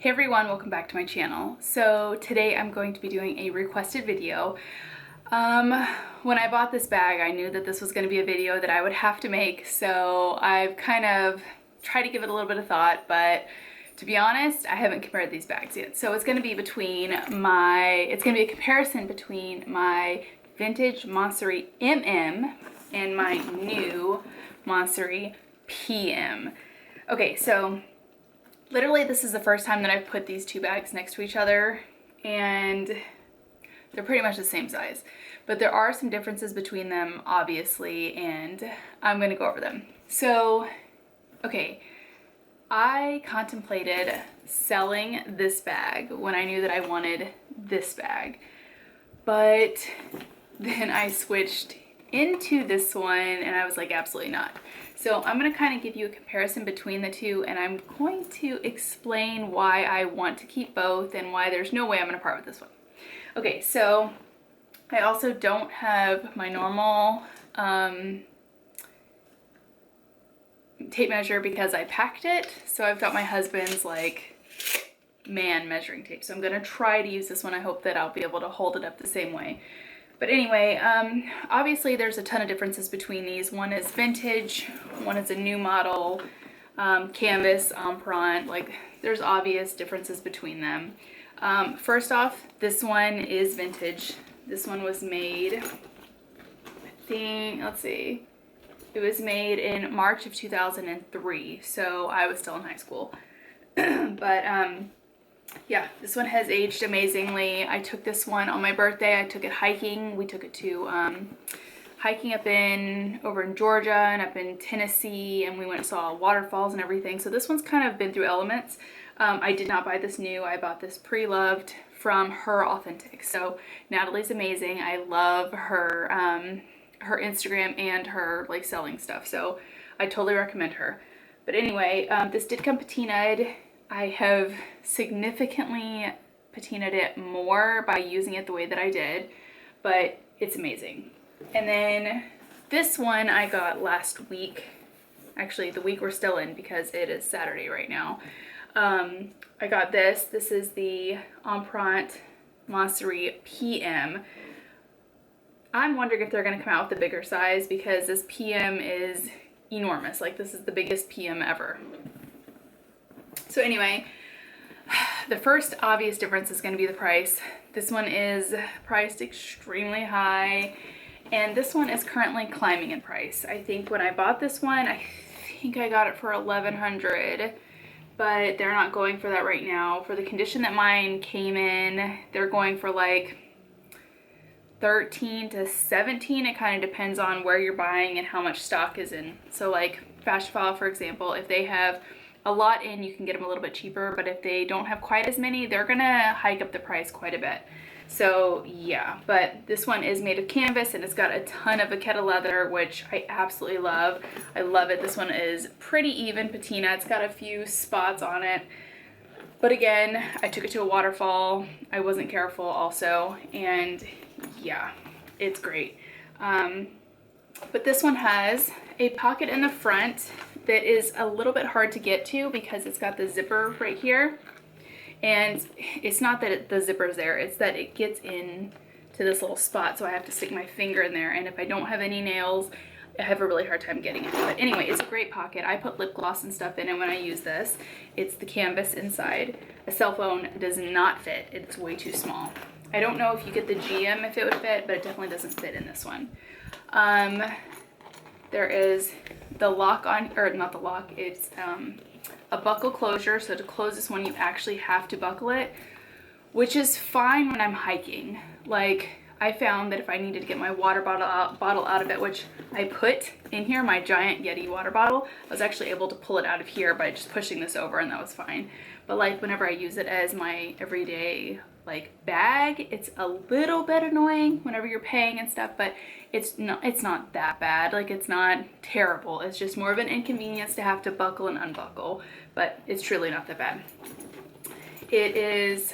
Hey everyone, welcome back to my channel. So today I'm going to be doing a requested video. When I bought this bag, I knew that this was going to be a video that I would have to make, so I've kind of tried to give it a little bit of thought, but to be honest, I haven't compared these bags yet. So it's going to be a comparison between my vintage Montsouris MM and my new Montsouris PM. Okay, so literally this is the first time that I've put these two bags next to each other, and they're pretty much the same size. But there are some differences between them, obviously, and I'm going to go over them. So, okay, I contemplated selling this bag when I knew that I wanted this bag. But then I switched into this one and I was like, absolutely not. So I'm going to kind of give you a comparison between the two, and I'm going to explain why I want to keep both and why there's no way I'm going to part with this one. Okay, so I also don't have my normal tape measure because I packed it. So I've got my husband's like man measuring tape. So I'm going to try to use this one. I hope that I'll be able to hold it up the same way. But anyway, obviously there's a ton of differences between these. One is vintage, one is a new model, canvas, empreinte, like there's obvious differences between them. First off, this one is vintage. This one was made, I think, let's see, it was made in March of 2003, so I was still in high school. But yeah, this one has aged amazingly. I took this one on my birthday. I took it hiking. We took it to hiking over in Georgia and up in Tennessee, and we went and saw waterfalls and everything. So this one's kind of been through elements. I did not buy this new. I bought this pre-loved from Her Authentic. So Natalie's amazing. I love her her Instagram and her like selling stuff. So I totally recommend her. But anyway, this did come patinaed. I have significantly patinaed it more by using it the way that I did, but it's amazing. And then this one I got last week, actually the week we're still in because it is Saturday right now. I got this. This is the Empreinte Montsouris PM. I'm wondering if they're going to come out with a bigger size because this PM is enormous. Like this is the biggest PM ever. So anyway, the first obvious difference is going to be the price. This one is priced extremely high, and this one is currently climbing in price. I think when I bought this one, I think I got it for $1,100, but they're not going for that right now. For the condition that mine came in, they're going for like $13 to $17. It kind of depends on where you're buying and how much stock is in. So like Fashionphile, for example, if they have a lot in, you can get them a little bit cheaper, but if they don't have quite as many, they're gonna hike up the price quite a bit. So yeah, but this one is made of canvas and it's got a ton of vachetta leather, which I absolutely love. I love it. This one is pretty even patina. It's got a few spots on it, but again, I took it to a waterfall. I wasn't careful also, and yeah, it's great. But this one has a pocket in the front that is a little bit hard to get to because it's got the zipper right here. And it's not that the zipper's there, it's that it gets in to this little spot, so I have to stick my finger in there, and if I don't have any nails, I have a really hard time getting it. But anyway, it's a great pocket. I put lip gloss and stuff in it when I use this. It's the canvas inside. A cell phone does not fit. It's way too small. I don't know if you get the GM if it would fit, but it definitely doesn't fit in this one. There is the lock on, or not the lock, it's a buckle closure. So to close this one, you actually have to buckle it, which is fine when I'm hiking. Like I found that if I needed to get my water bottle out of it, which I put in here, my giant Yeti water bottle, I was actually able to pull it out of here by just pushing this over, and that was fine. But like whenever I use it as my everyday like bag, it's a little bit annoying whenever you're paying and stuff, but it's not that bad. Like it's not terrible. It's just more of an inconvenience to have to buckle and unbuckle, but it's truly not that bad. It is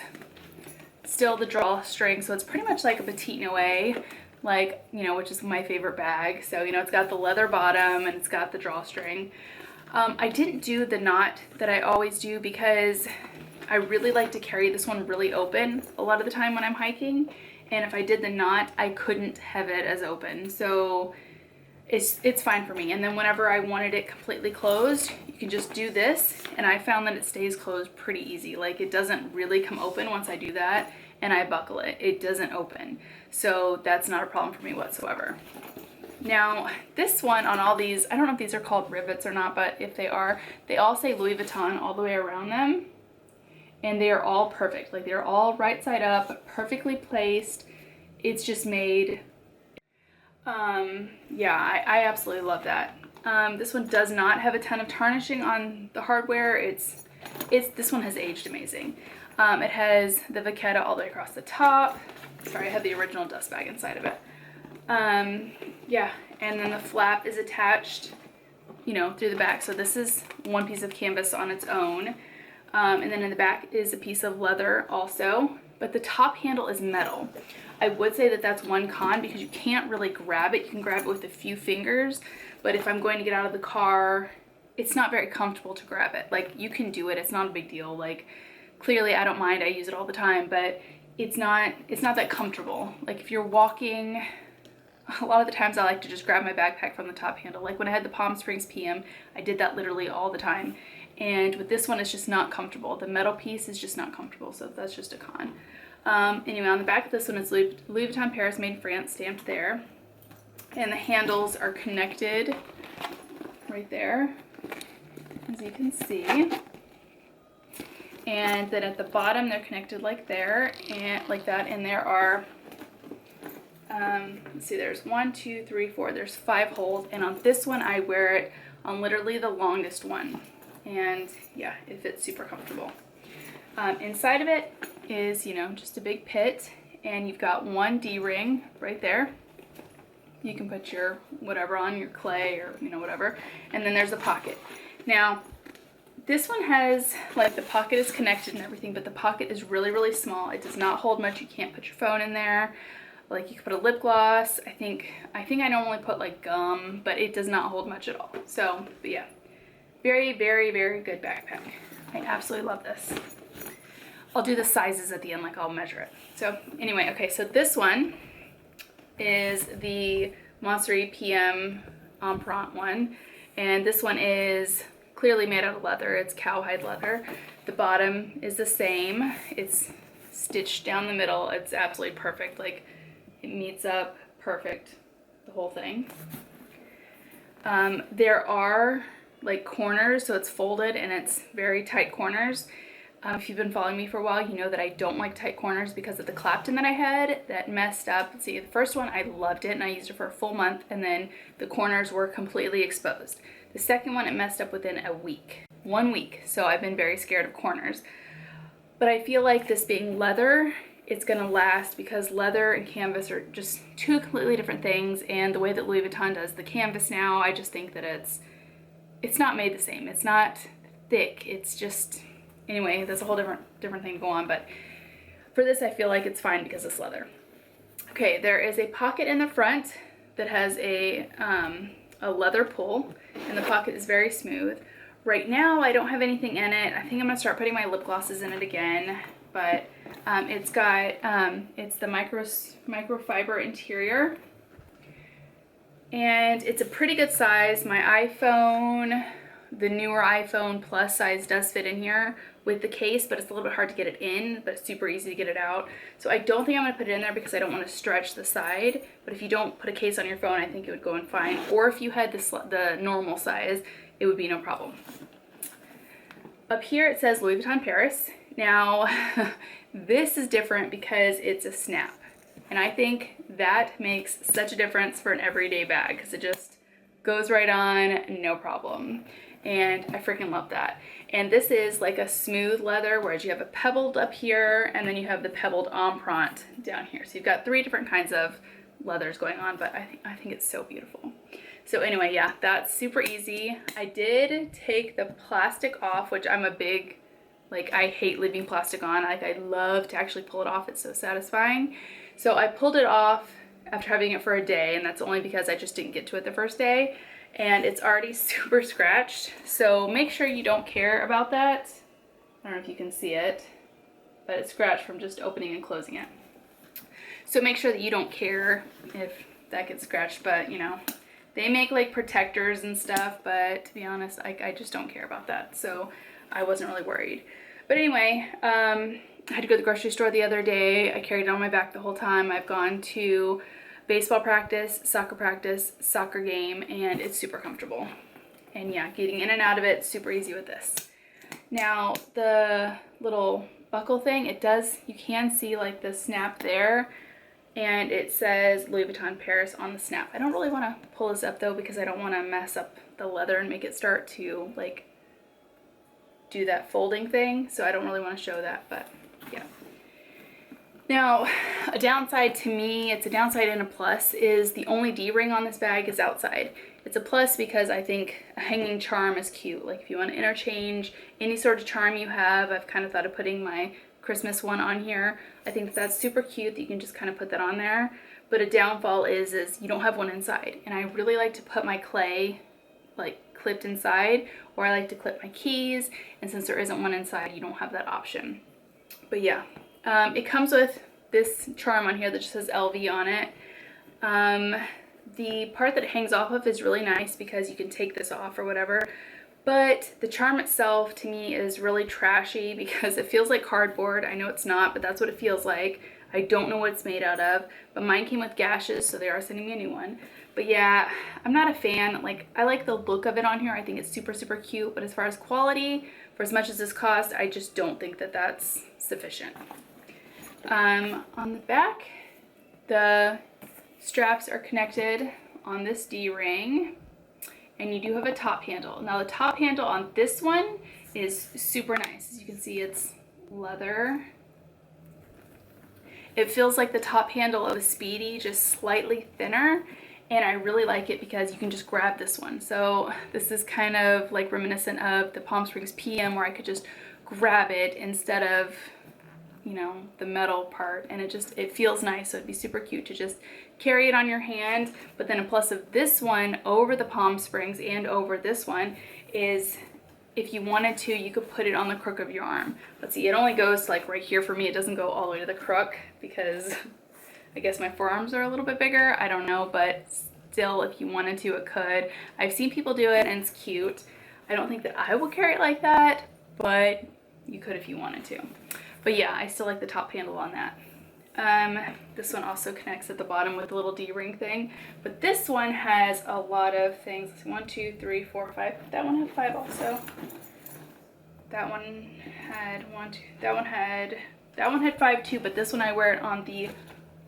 still the drawstring, so it's pretty much like a petite noir, like, you know, which is my favorite bag. So, you know, it's got the leather bottom and it's got the drawstring. I didn't do the knot that I always do because I really like to carry this one really open a lot of the time when I'm hiking. And if I did the knot, I couldn't have it as open. So it's fine for me. And then whenever I wanted it completely closed, you can just do this. And I found that it stays closed pretty easy. Like it doesn't really come open once I do that and I buckle it. It doesn't open. So that's not a problem for me whatsoever. Now, this one on all these, I don't know if these are called rivets or not, but if they are, they all say Louis Vuitton all the way around them. And they are all perfect. Like they're all right side up, perfectly placed. It's just made, yeah, I absolutely love that. This one does not have a ton of tarnishing on the hardware. This one has aged amazing. It has the vachetta all the way across the top. Sorry, I have the original dust bag inside of it. Yeah, and then the flap is attached, you know, through the back. So this is one piece of canvas on its own. And then in the back is a piece of leather also, but the top handle is metal. I would say that that's one con because you can't really grab it. You can grab it with a few fingers, but if I'm going to get out of the car, it's not very comfortable to grab it. Like you can do it, it's not a big deal. Like clearly I don't mind, I use it all the time, but it's not that comfortable. Like if you're walking, a lot of the times I like to just grab my backpack from the top handle. Like when I had the Palm Springs PM, I did that literally all the time. And with this one, it's just not comfortable. The metal piece is just not comfortable, so that's just a con. Anyway, on the back of this one, it's Louis Vuitton Paris, made in France, stamped there. And the handles are connected right there, as you can see. And then at the bottom, they're connected like there, and like that. And there are, let's see, there's 1, 2, 3, 4, there's 5 holes. And on this one, I wear it on literally the longest one. And yeah, it fits super comfortable. Inside of it is, you know, just a big pit, and you've got one D-ring right there. You can put your whatever on, your clay or, you know, whatever. And then there's a pocket. Now, this one has, like, the pocket is connected and everything, but the pocket is really, really small. It does not hold much. You can't put your phone in there. Like, you can put a lip gloss. I think I normally put, like, gum, but it does not hold much at all. So, but yeah. Very, very, very good backpack. I absolutely love this. I'll do the sizes at the end, like I'll measure it. So anyway, okay, so this one is the Montsouris PM Empreinte one. And this one is clearly made out of leather. It's cowhide leather. The bottom is the same. It's stitched down the middle. It's absolutely perfect. Like it meets up perfect, the whole thing. There are like corners, so it's folded and it's very tight corners. If you've been following me for a while, you know that I don't like tight corners because of the Clapton that I had that messed up. Let's see, the first one I loved it and I used it for a full month, and then the corners were completely exposed. The second one, it messed up within a week. 1 week, so I've been very scared of corners. But I feel like this being leather, it's gonna last because leather and canvas are just two completely different things, and the way that Louis Vuitton does the canvas now, I just think that it's not made the same. It's not thick. It's just, anyway, that's a whole different thing to go on. But for this, I feel like it's fine because it's leather. Okay, there is a pocket in the front that has a leather pull, and the pocket is very smooth. Right now, I don't have anything in it. I think I'm gonna start putting my lip glosses in it again. But it's got, it's the microfiber interior. And it's a pretty good size. My iPhone, the newer iPhone Plus size does fit in here with the case, but it's a little bit hard to get it in, but it's super easy to get it out. So I don't think I'm gonna put it in there because I don't wanna stretch the side, but if you don't put a case on your phone, I think it would go in fine. Or if you had the normal size, it would be no problem. Up here it says Louis Vuitton Paris. Now, this is different because it's a snap. And I think that makes such a difference for an everyday bag because it just goes right on, no problem. And I freaking love that. And this is like a smooth leather, whereas you have a pebbled up here, and then you have the pebbled empreinte down here. So you've got 3 different kinds of leathers going on, but I think it's so beautiful. So anyway, yeah, that's super easy. I did take the plastic off, which I'm a big, like, I hate leaving plastic on. Like, I love to actually pull it off. It's so satisfying. So I pulled it off after having it for a day, and that's only because I just didn't get to it the first day. And it's already super scratched. So make sure you don't care about that. I don't know if you can see it, but it's scratched from just opening and closing it. So make sure that you don't care if that gets scratched, but you know, they make like protectors and stuff, but to be honest, I just don't care about that. So I wasn't really worried. But anyway, I had to go to the grocery store the other day. I carried it on my back the whole time. I've gone to baseball practice, soccer game, and it's super comfortable. And yeah, getting in and out of it, super easy with this. Now, the little buckle thing, you can see like the snap there, and it says Louis Vuitton Paris on the snap. I don't really want to pull this up though because I don't want to mess up the leather and make it start to like do that folding thing, so I don't really want to show that, but yeah. Now, a downside to me, it's a downside and a plus, is the only D-ring on this bag is outside. It's a plus because I think a hanging charm is cute. Like if you want to interchange any sort of charm you have, I've kind of thought of putting my Christmas one on here. I think that's super cute that you can just kind of put that on there. But a downfall is you don't have one inside. And I really like to put my clay like clipped inside, or I like to clip my keys, and since there isn't one inside, you don't have that option. But yeah, it comes with this charm on here that just says LV on it. The part that it hangs off of is really nice because you can take this off or whatever, but the charm itself to me is really trashy because it feels like cardboard. I know it's not, but that's what it feels like. I don't know what it's made out of, but mine came with gashes, so they are sending me a new one. But yeah, I'm not a fan. Like, I like the look of it on here. I think it's super, super cute, but as far as quality, for as much as this cost, I just don't think that that's sufficient. On the back, the straps are connected on this D-ring, and you do have a top handle. Now the top handle on this one is super nice. As you can see, it's leather. It feels like the top handle of a Speedy, just slightly thinner, and I really like it because you can just grab this one. So this is kind of like reminiscent of the Palm Springs PM, where I could just grab it instead of, you know, the metal part, and it feels nice. So it'd be super cute to just carry it on your hand. But then a plus of this one over the Palm Springs and over this one is, if you wanted to, you could put it on the crook of your arm. Let's see, it only goes to like right here for me. It doesn't go all the way to the crook because I guess my forearms are a little bit bigger. I don't know, but still, if you wanted to, it could. I've seen people do it and it's cute. I don't think that I will carry it like that, but you could if you wanted to. But yeah, I still like the top handle on that. This one also connects at the bottom with the little D-ring thing, but this one has a lot of things. 1, 2, 3, 4, 5. That one had 5 also. That one had 1, 2. That one had 5 too, but this one I wear it on the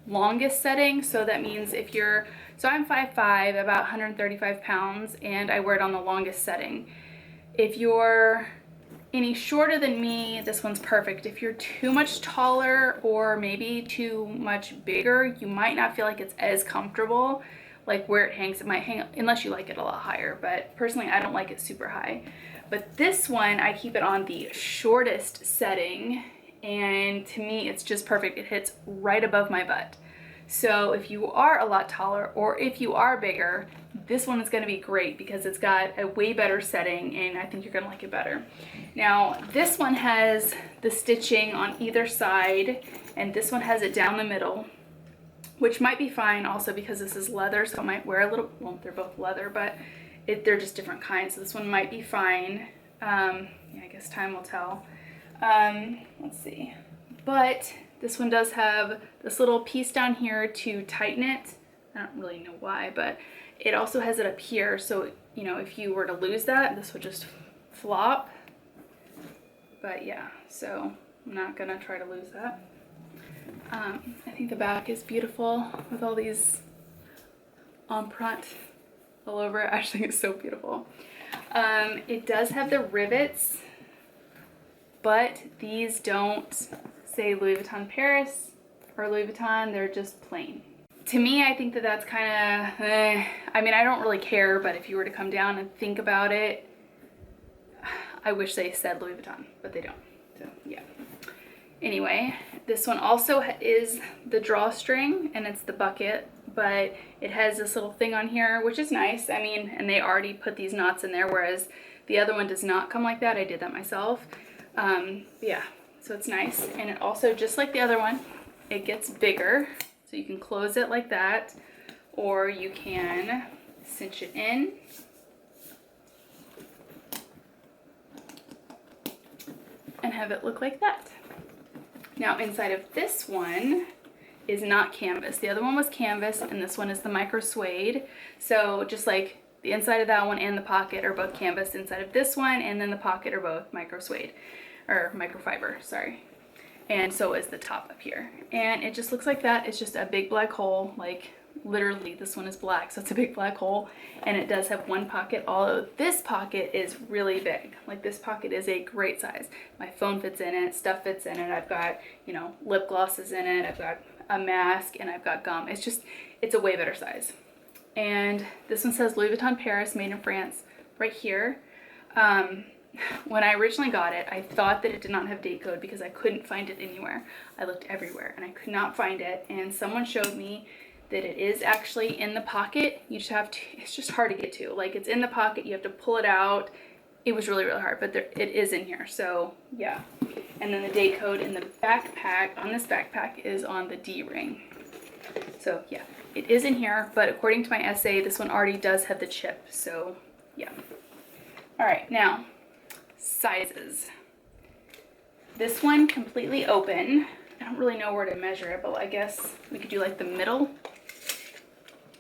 longest setting. So that means so I'm 5'5", about 135 pounds, and I wear it on the longest setting. If you're any shorter than me, this one's perfect. If you're too much taller or maybe too much bigger, you might not feel like it's as comfortable. Like where it hangs, it might hang, unless you like it a lot higher, but personally I don't like it super high. But this one, I keep it on the shortest setting, and to me it's just perfect. It hits right above my butt. So if you are a lot taller or if you are bigger, this one is going to be great because it's got a way better setting, and I think you're going to like it better. Now this one has the stitching on either side, and this one has it down the middle, which might be fine also because this is leather, so it might wear a little, well, they're both leather, but they're just different kinds, so this one might be fine. Yeah, I guess time will tell. Let's see. But this one does have this little piece down here to tighten it. I don't really know why, but it also has it up here, so you know, if you were to lose that, this would just flop. But yeah, so I'm not gonna try to lose that. I think the back is beautiful with all these emprunte all over it. I actually think it's so beautiful. It does have the rivets, but these don't say Louis Vuitton Paris or Louis Vuitton, they're just plain. To me, I think that that's kind of, I mean, I don't really care, but if you were to come down and think about it, I wish they said Louis Vuitton, but they don't, so yeah. Anyway, this one also is the drawstring, and it's the bucket, but it has this little thing on here, which is nice. I mean, and they already put these knots in there, whereas the other one does not come like that. I did that myself. Yeah, so it's nice. And it also, just like the other one, it gets bigger. So you can close it like that, or you can cinch it in. And have it look like that. Now inside of this one is not canvas. The other one was canvas and this one is the micro suede. So just like the inside of that one and the pocket are both canvas, inside of this one and then the pocket are both micro suede, or microfiber, sorry. And so is the top up here. And it just looks like that. It's just a big black hole, like literally this one is black, so it's a big black hole. And it does have one pocket, although this pocket is really big. Like this pocket is a great size. My phone fits in it, stuff fits in it. I've got, you know, lip glosses in it. I've got a mask and I've got gum. It's a way better size. And this one says Louis Vuitton Paris, made in France, right here. When I originally got it, I thought that it did not have date code because I couldn't find it anywhere. I looked everywhere and I could not find it. And someone showed me that it is actually in the pocket. You just have to, it's just hard to get to. Like it's in the pocket, you have to pull it out. It was really, really hard, but it is in here. So yeah. And then the date code in the backpack, on this backpack, is on the D ring. So yeah, it is in here, but according to my essay, this one already does have the chip. So yeah. All right, now sizes. This one completely open. I don't really know where to measure it, but I guess we could do like the middle.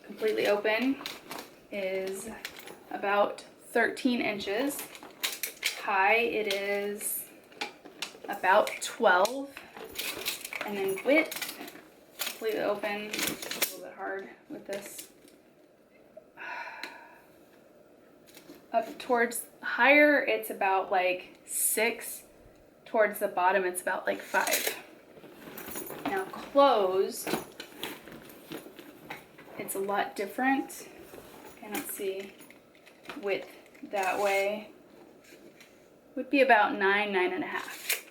Completely open is about 13 inches. High it is about 12. And then width, completely open. It's a little bit hard with this. Up towards higher, it's about like 6. Towards the bottom, it's about like 5. Now closed, it's a lot different. Okay, let's see, width that way would be about 9, 9.5.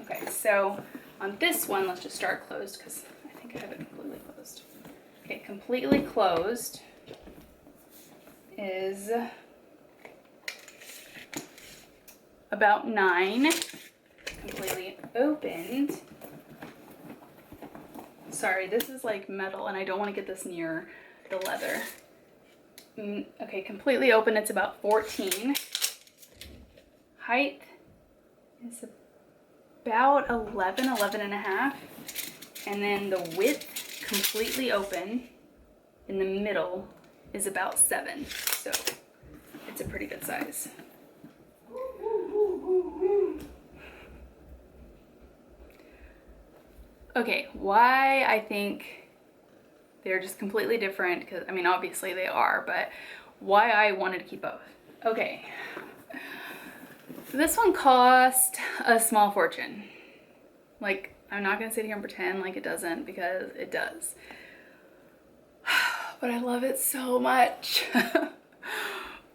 Okay, so on this one, let's just start closed because I think I have it completely closed. Okay, completely closed is about 9. Completely opened. Sorry, this is like metal and I don't want to get this near the leather. Okay, completely open, it's about 14. Height is about 11, 11.5. And then the width, completely open, in the middle is about 7. So it's a pretty good size. Okay, why I think they're just completely different, because I mean obviously they are, but why I wanted to keep both. Okay, this one cost a small fortune. Like, I'm not gonna sit here and pretend like it doesn't, because it does. But I love it so much.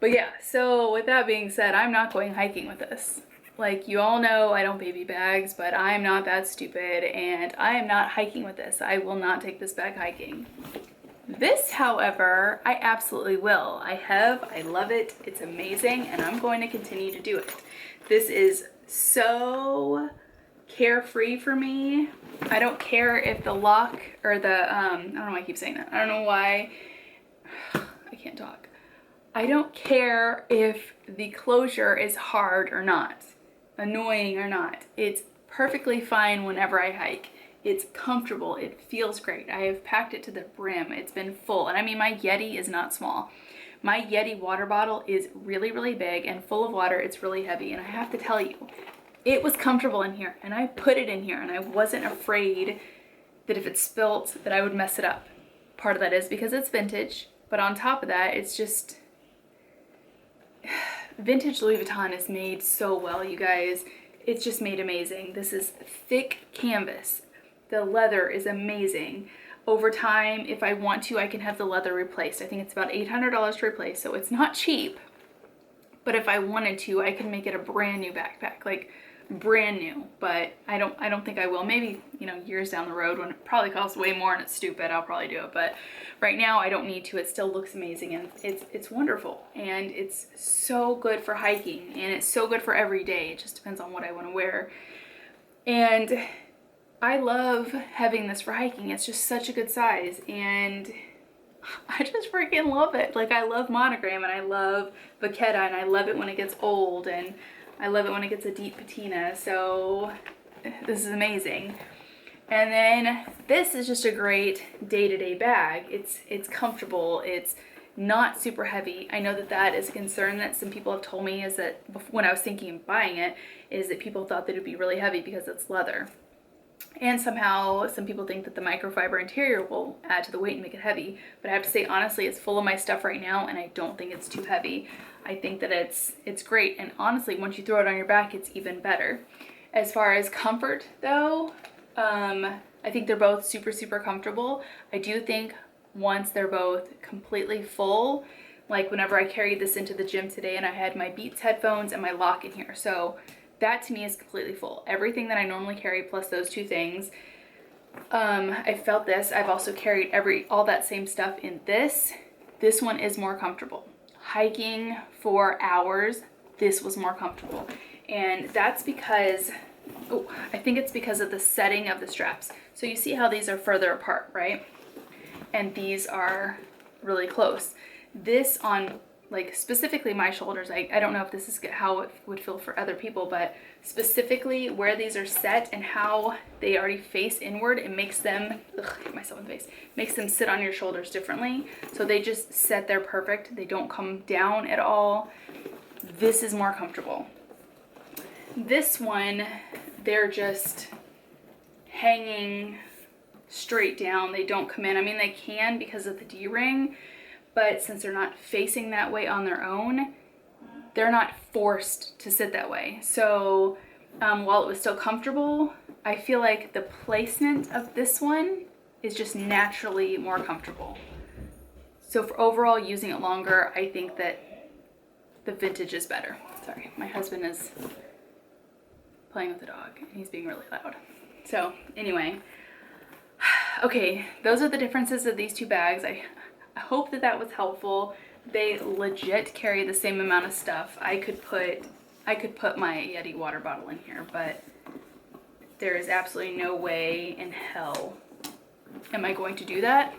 But yeah, so with that being said, I'm not going hiking with this. Like, you all know I don't baby bags, but I'm not that stupid, and I am not hiking with this. I will not take this bag hiking. This, however, I absolutely will. I love it, it's amazing, and I'm going to continue to do it. This is so carefree for me. I don't care if the lock, or the, I don't know why I keep saying that. I don't know why, I can't talk. I don't care if the closure is hard or not. Annoying or not. It's perfectly fine whenever I hike. It's comfortable, it feels great. I have packed it to the brim, it's been full. And I mean, my Yeti is not small. My Yeti water bottle is really, really big and full of water. It's really heavy. And I have to tell you, it was comfortable in here, and I put it in here, and I wasn't afraid that if it spilt that I would mess it up. Part of that is because it's vintage, but on top of that, it's just, vintage Louis Vuitton is made so well, you guys. It's just made amazing. This is thick canvas. The leather is amazing. Over time, if I want to, I can have the leather replaced. I think it's about $800 to replace, so it's not cheap. But if I wanted to, I can make it a brand new backpack. Like, brand new, but I don't think I will. Maybe, you know, years down the road when it probably costs way more and it's stupid, I'll probably do it. But right now I don't need to. It still looks amazing, and it's wonderful, and it's so good for hiking, and it's so good for every day. It just depends on what I want to wear. And I love having this for hiking. It's just such a good size, and I just freaking love it. Like, I love Monogram, and I love Vachetta, and I love it when it gets old, and I love it when it gets a deep patina. So this is amazing. And then this is just a great day-to-day bag. It's comfortable. It's not super heavy. I know that that is a concern that some people have told me, is that when I was thinking of buying it, is that people thought that it would be really heavy because it's leather. And somehow some people think that the microfiber interior will add to the weight and make it heavy. But I have to say, honestly, it's full of my stuff right now, and I don't think it's too heavy. I think that it's great. And honestly, once you throw it on your back, it's even better. As far as comfort, though, I think they're both super, super comfortable. I do think once they're both completely full, like whenever I carried this into the gym today and I had my Beats headphones and my lock in here. So that to me is completely full. Everything that I normally carry plus those two things. I felt this. I've also carried all that same stuff in this. This one is more comfortable. Hiking for hours, this was more comfortable. And that's because, I think it's because of the setting of the straps. So you see how these are further apart, right? And these are really close. This on, like, specifically my shoulders, I don't know if this is how it would feel for other people, but specifically where these are set and how they already face inward, it makes them, hit myself in the face, makes them sit on your shoulders differently. So they just set there perfect. They don't come down at all. This is more comfortable. This one, they're just hanging straight down. They don't come in. I mean, they can because of the D-ring, but since they're not facing that way on their own, they're not forced to sit that way. So while it was still comfortable, I feel like the placement of this one is just naturally more comfortable. So for overall using it longer, I think that the vintage is better. Sorry, my husband is playing with the dog and he's being really loud. So anyway, okay, those are the differences of these two bags. I hope that that was helpful. They legit carry the same amount of stuff. I could put my Yeti water bottle in here, but there is absolutely no way in hell am I going to do that.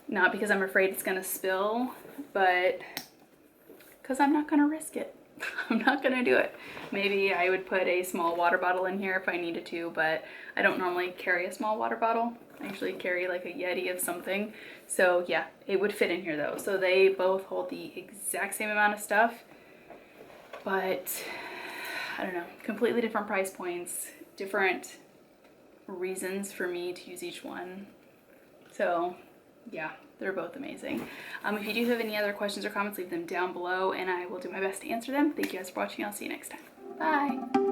Not because I'm afraid it's gonna spill, but because I'm not gonna risk it. I'm not gonna do it. Maybe I would put a small water bottle in here if I needed to, but I don't normally carry a small water bottle. I usually carry like a Yeti of something. So yeah, it would fit in here though. So they both hold the exact same amount of stuff, but I don't know, completely different price points, different reasons for me to use each one. So yeah, they're both amazing. If you do have any other questions or comments, leave them down below and I will do my best to answer them. Thank you guys for watching. I'll see you next time. Bye.